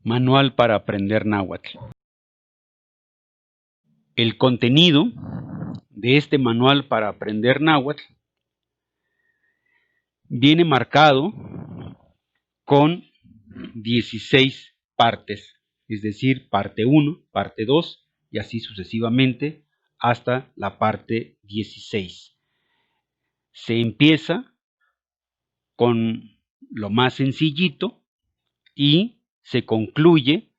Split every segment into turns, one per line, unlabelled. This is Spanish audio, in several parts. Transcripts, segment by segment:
Manual para aprender náhuatl. El contenido de este manual para aprender náhuatl viene marcado con 16 partes, es decir, parte 1, parte 2 y así sucesivamente hasta la parte 16. Se empieza con lo más sencillito y se concluye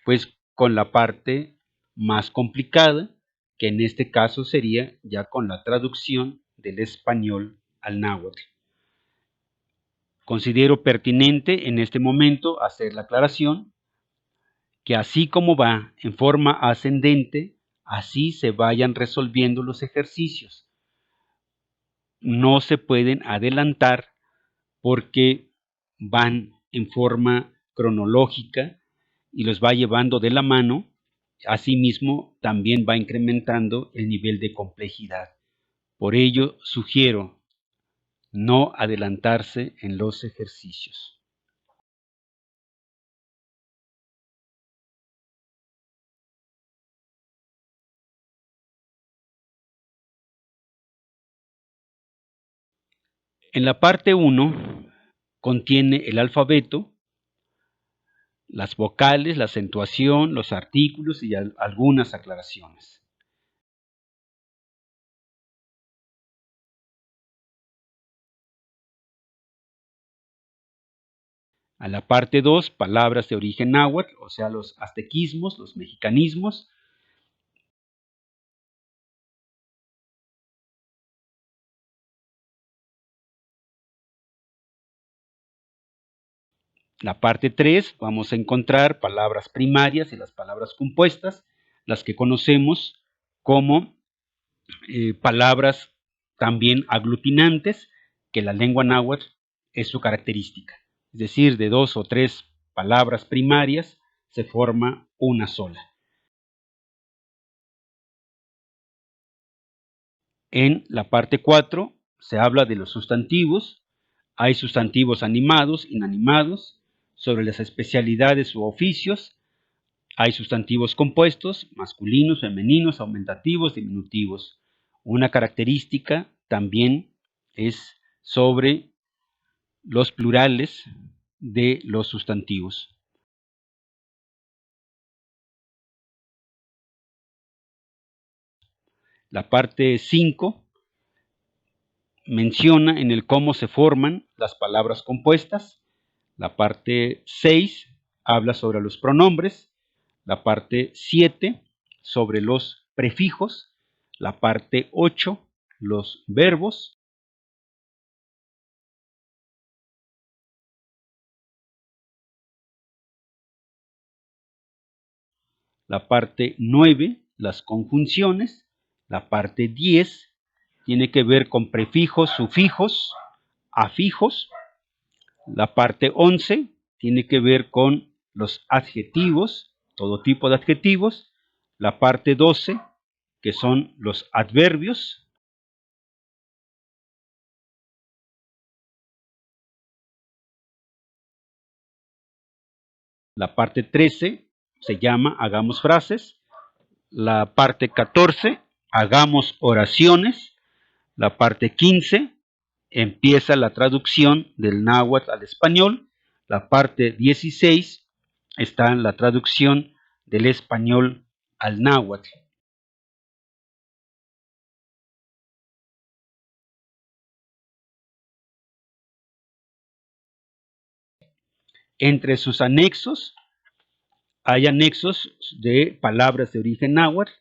pues con la parte más complicada, que en este caso sería ya con la traducción del español al náhuatl. Considero pertinente en este momento hacer la aclaración que así como va en forma ascendente, así se vayan resolviendo los ejercicios. No se pueden adelantar porque van en forma cronológica y los va llevando de la mano. Asimismo, también va incrementando el nivel de complejidad. Por ello, sugiero no adelantarse en los ejercicios. En la parte 1 contiene el alfabeto, las vocales, la acentuación, los artículos y algunas aclaraciones. A la parte 2, palabras de origen náhuatl, o sea, los aztequismos, los mexicanismos. La parte 3, vamos a encontrar palabras primarias y las palabras compuestas, las que conocemos como palabras también aglutinantes, que la lengua náhuatl es su característica. Es decir, de 2 o 3 palabras primarias se forma una sola. En la parte 4 se habla de los sustantivos. Hay sustantivos animados, inanimados, sobre las especialidades u oficios. Hay sustantivos compuestos, masculinos, femeninos, aumentativos, diminutivos. Una característica también es sobre los plurales de los sustantivos. La parte 5 menciona en el cómo se forman las palabras compuestas. La parte 6 habla sobre los pronombres. La parte 7 sobre los prefijos. La parte 8 los verbos. La parte 9 las conjunciones. La parte 10 tiene que ver con prefijos, sufijos, afijos. La parte 11 tiene que ver con los adjetivos, todo tipo de adjetivos. La parte 12, que son los adverbios. La parte 13 se llama hagamos frases. La parte 14, hagamos oraciones. La parte 15 empieza la traducción del náhuatl al español. La parte 16 está en la traducción del español al náhuatl. Entre sus anexos hay anexos de palabras de origen náhuatl,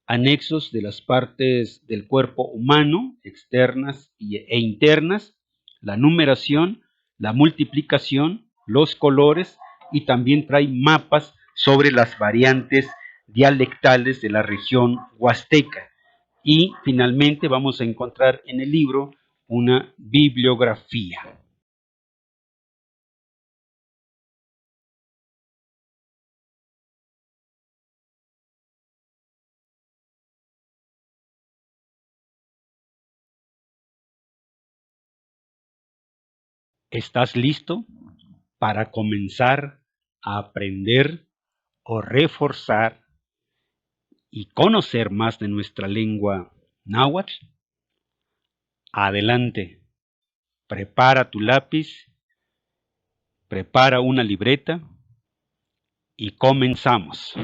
anexos de las partes del cuerpo humano, externas e internas, la numeración, la multiplicación, los colores y también trae mapas sobre las variantes dialectales de la región huasteca. Y finalmente vamos a encontrar en el libro una bibliografía. ¿Estás listo para comenzar aprender o reforzar y conocer más de nuestra lengua náhuatl? Adelante, prepara tu lápiz, prepara una libreta y comenzamos.